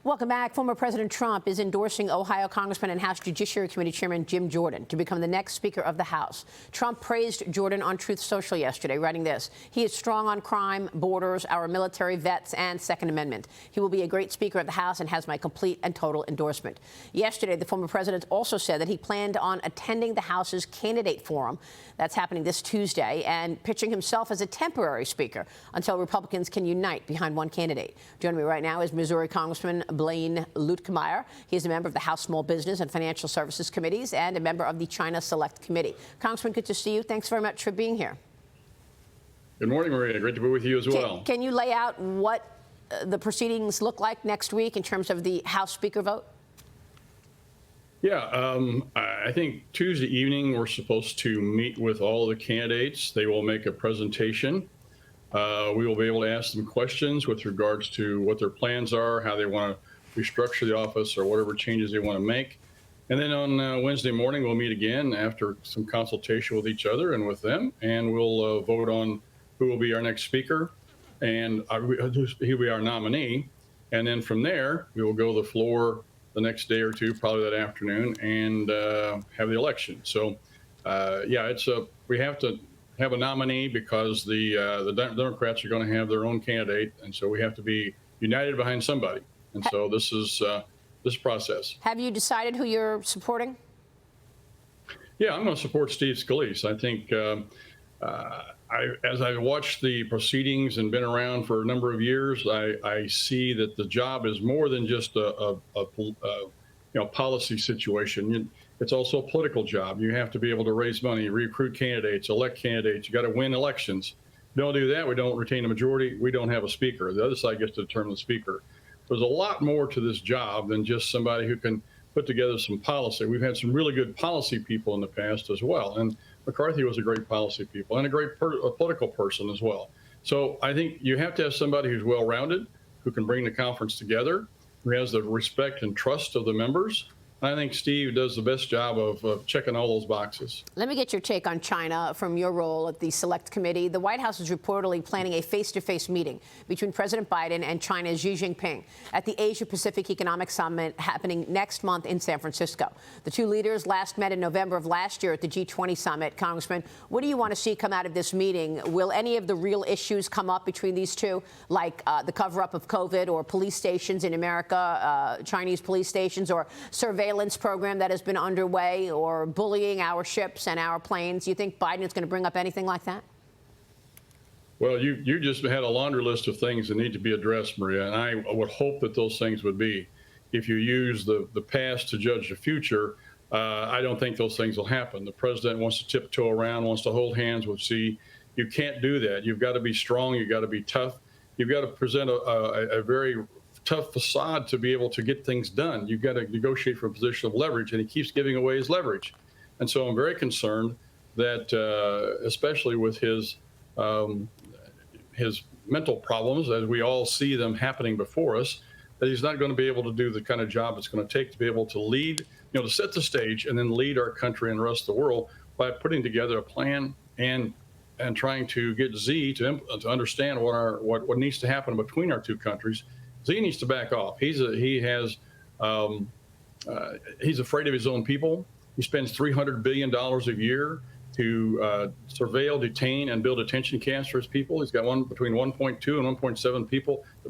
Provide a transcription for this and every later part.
Welcome back. Former President Trump is endorsing Ohio Congressman and House Judiciary Committee Chairman Jim Jordan to become the next Speaker of the House. Trump praised Jordan on Truth Social yesterday, writing this: "He is strong on crime, borders, our military, vets, and Second Amendment. He will be a great Speaker of the House and has my complete and total endorsement." Yesterday, the former president also said that he planned on attending the House's candidate forum. That's happening this Tuesday, and pitching himself as a temporary Speaker until Republicans can unite behind one candidate. Joining me right now is Missouri Congressman Blaine Luetkemeyer. He's a member of the House Small Business and Financial Services Committees and a member of the China Select Committee. Congressman, good to see you. Thanks very much for being here. Good morning, Maria. Great to be with you as well. Can you lay out what the proceedings look like next week in terms of the House Speaker vote? Yeah, I think Tuesday evening we're supposed to meet with all the candidates. They will make a presentation. We will be able to ask them questions with regards to what their plans are, how they want to restructure the office, or whatever changes they want to make. And then on Wednesday morning, we'll meet again after some consultation with each other and with them, and we'll vote on who will be our next speaker and he will be our nominee. And then from there, we will go to the floor the next day or two, probably that afternoon, and have the election. So, yeah, we have to have a nominee because the Democrats are going to have their own candidate, and so we have to be united behind somebody. And so this is this process. Have you decided who you're supporting? Yeah, I'm going to support Steve Scalise. I think as I watched the proceedings and been around for a number of years, I see that the job is more than just a policy situation. It's also a political job. You have to be able to raise money, recruit candidates, elect candidates. You got to win elections. If you don't do that, we don't retain a majority. We don't have a speaker. The other side gets to determine the speaker. There's a lot more to this job than just somebody who can put together some policy. We've had some really good policy people in the past as well. And McCarthy was a great policy people and a great political person as well. So I think you have to have somebody who's well-rounded, who can bring the conference together, who has the respect and trust of the members. I think Steve does the best job of checking all those boxes. Let me get your take on China from your role at the Select Committee. The White House is reportedly planning a face-to-face meeting between President Biden and China's Xi Jinping at the Asia-Pacific Economic Summit happening next month in San Francisco. The two leaders last met in November of last year at the G20 summit. Congressman, what do you want to see come out of this meeting? Will any of the real issues come up between these two, like the cover-up of COVID or police stations in America, Chinese police stations, or surveillance program that has been underway, or bullying our ships and our planes? You think Biden is going to bring up anything like that? Well, you just had a laundry list of things that need to be addressed, Maria, and I would hope that those things would be. If you use the past to judge the future, I don't think those things will happen. The president wants to tiptoe around, wants to hold hands with Xi. You can't do that. You've got to be strong. You've got to be tough. You've got to present a very tough facade to be able to get things done. You've got to negotiate from a position of leverage, and he keeps giving away his leverage. And so I'm very concerned that, especially with his mental problems, as we all see them happening before us, that he's not going to be able to do the kind of job it's going to take to be able to lead, to set the stage and then lead our country and the rest of the world by putting together a plan and trying to get Xi to understand what needs to happen between our two countries. Xi needs to back off. He's afraid of his own people. He spends $300 billion a year to surveil, detain, and build detention camps for his people. He's got between 1.2 and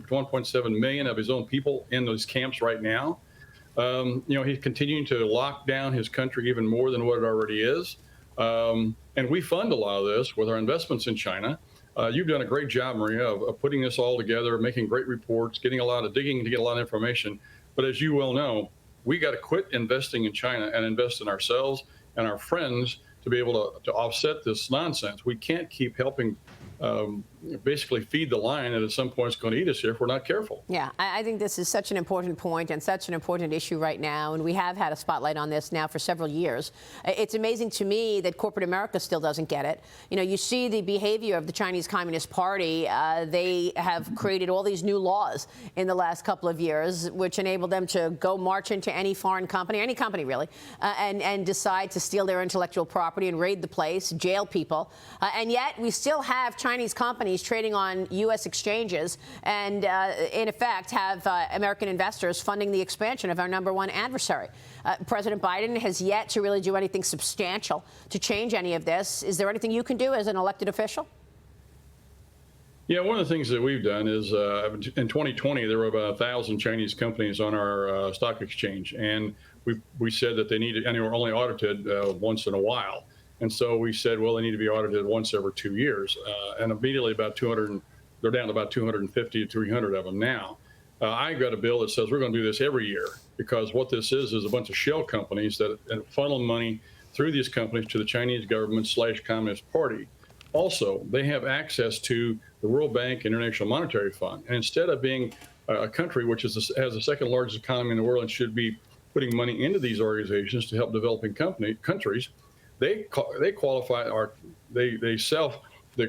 1.7 million of his own people in those camps right now. He's continuing to lock down his country even more than what it already is. And we fund a lot of this with our investments in China. You've done a great job, Maria, of putting this all together, making great reports, getting a lot of digging to get a lot of information. But as you well know, we got to quit investing in China and invest in ourselves and our friends to be able to offset this nonsense. We can't keep helping basically feed the lion, and at some point it's going to eat us here if we're not careful. Yeah, I think this is such an important point and such an important issue right now, and we have had a spotlight on this now for several years. It's amazing to me that corporate America still doesn't get it. You see the behavior of the Chinese Communist Party. They have created all these new laws in the last couple of years, which enable them to go march into any foreign company, any company really, and decide to steal their intellectual property and raid the place, jail people. And yet we still have Chinese companies companies trading on U.S. exchanges and, in effect, have American investors funding the expansion of our #1 adversary. President Biden has yet to really do anything substantial to change any of this. Is there anything you can do as an elected official? Yeah, one of the things that we've done is in 2020, there were about 1,000 Chinese companies on our stock exchange. And we said that they needed, and they were only audited once in a while. And so we said, well, they need to be audited once every 2 years. And immediately about 200, they're down to about 250 to 300 of them now. I got a bill that says we're going to do this every year, because what this is a bunch of shell companies that funnel money through these companies to the Chinese government / Communist Party. Also, they have access to the World Bank International Monetary Fund. And instead of being a country which has the second largest economy in the world and should be putting money into these organizations to help developing countries, they qualify, or they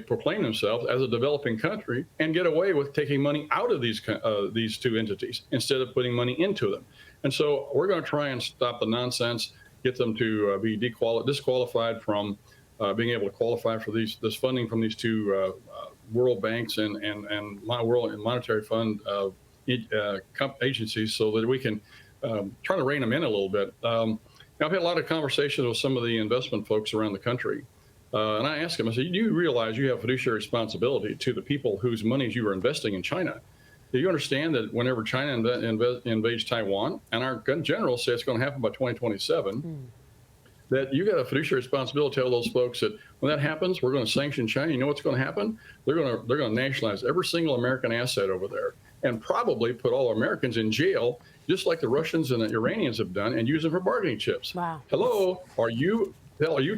proclaim themselves as a developing country and get away with taking money out of these two entities instead of putting money into them. And so we're going to try and stop the nonsense, get them to be disqualified from being able to qualify for this funding from these two World Banks and World Monetary Fund agencies, so that we can try to rein them in a little bit. I've had a lot of conversations with some of the investment folks around the country. And I asked them, I said, do you realize you have fiduciary responsibility to the people whose monies you are investing in China? Do you understand that whenever China invades Taiwan, and our gun generals say it's going to happen by 2027, that you got a fiduciary responsibility to tell those folks that when that happens, we're going to sanction China. You know what's going to happen? They're going to nationalize every single American asset over there and probably put all Americans in jail, just like the Russians and the Iranians have done, and use them for bargaining chips. Wow. Hello, are you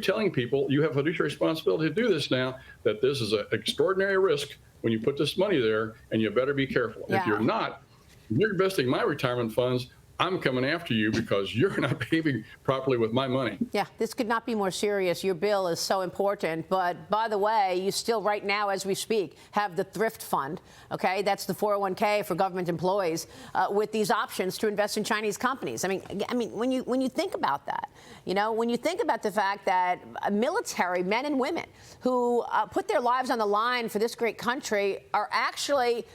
telling people you have a fiduciary responsibility to do this now, that this is an extraordinary risk when you put this money there, and you better be careful. Yeah. If you're not, you're investing my retirement funds, I'm coming after you because you're not behaving properly with my money. Yeah, this could not be more serious. Your bill is so important. But by the way, you still right now, as we speak, have the thrift fund. OK, that's the 401k for government employees with these options to invest in Chinese companies. I mean, when you think about that, when you think about the fact that military men and women who put their lives on the line for this great country are actually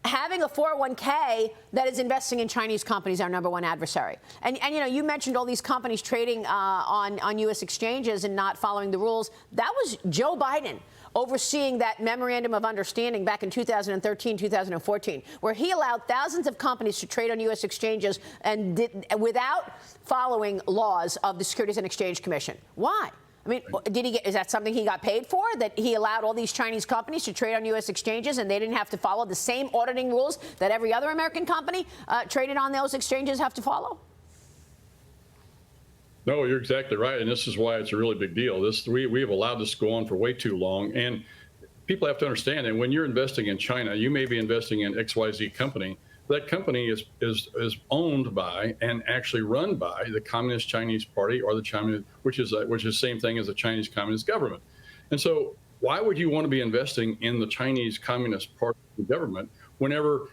having a 401k that is investing in Chinese companies, our #1 adversary. And you mentioned all these companies trading on U.S. exchanges and not following the rules. That was Joe Biden overseeing that memorandum of understanding back in 2013, 2014, where he allowed thousands of companies to trade on U.S. exchanges without following laws of the Securities and Exchange Commission. Why? I mean, is that something he got paid for, that he allowed all these Chinese companies to trade on U.S. exchanges and they didn't have to follow the same auditing rules that every other American company traded on those exchanges have to follow? No, you're exactly right. And this is why it's a really big deal. We have allowed this to go on for way too long. And people have to understand that when you're investing in China, you may be investing in XYZ company. That company is owned by and actually run by the Communist Chinese Party, or the China, which is the same thing as the Chinese Communist government. And so why would you want to be investing in the Chinese Communist Party government whenever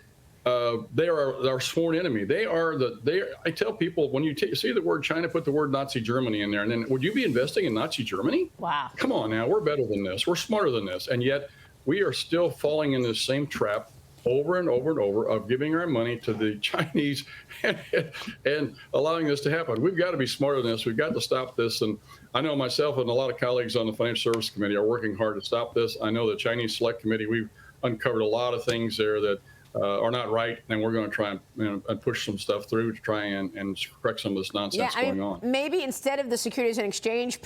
they are our sworn enemy? I tell people, when you see the word China, put the word Nazi Germany in there, and then would you be investing in Nazi Germany? Wow. Come on now, we're better than this. We're smarter than this. And yet we are still falling in this same trap over and over and over of giving our money to the Chinese and allowing this to happen. We've got to be smarter than this. We've got to stop this. And I know myself and a lot of colleagues on the Financial Services Committee are working hard to stop this. I know the Chinese Select Committee, we've uncovered a lot of things there that are not right, and we're going to try and push some stuff through to try and correct some of this nonsense going on. Maybe instead of the Securities and Exchange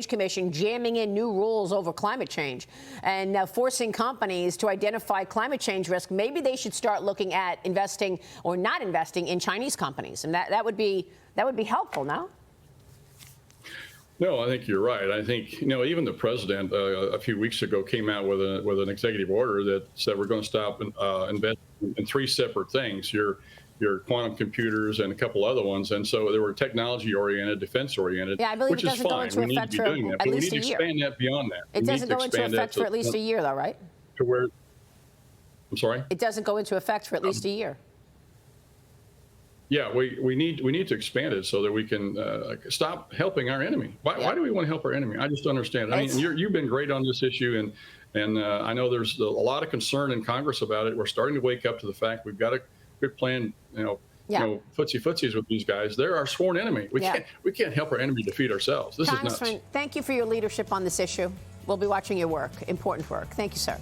Commission jamming in new rules over climate change and forcing companies to identify climate change risk, maybe they should start looking at investing or not investing in Chinese companies, and that would be helpful, no? No, I think you're right. I think, even the president a few weeks ago came out with an executive order that said we're going to stop investing in 3 separate things, your quantum computers and a couple other ones. And so they were technology-oriented, defense-oriented, yeah, I believe which it doesn't is fine. go into effect for at least a year. But we need to expand that beyond that. It doesn't go into effect for at least a year, though, right? To where? I'm sorry? It doesn't go into effect for at least a year. Yeah, we need to expand it so that we can stop helping our enemy. Why do we want to help our enemy? I just don't understand. I mean, you've been great on this issue, And I know there's a lot of concern in Congress about it. We're starting to wake up to the fact we've got to quit playing, footsies with these guys. They're our sworn enemy. We can't help our enemy defeat ourselves. This is nuts. Congressman, thank you for your leadership on this issue. We'll be watching your work, important work. Thank you, sir.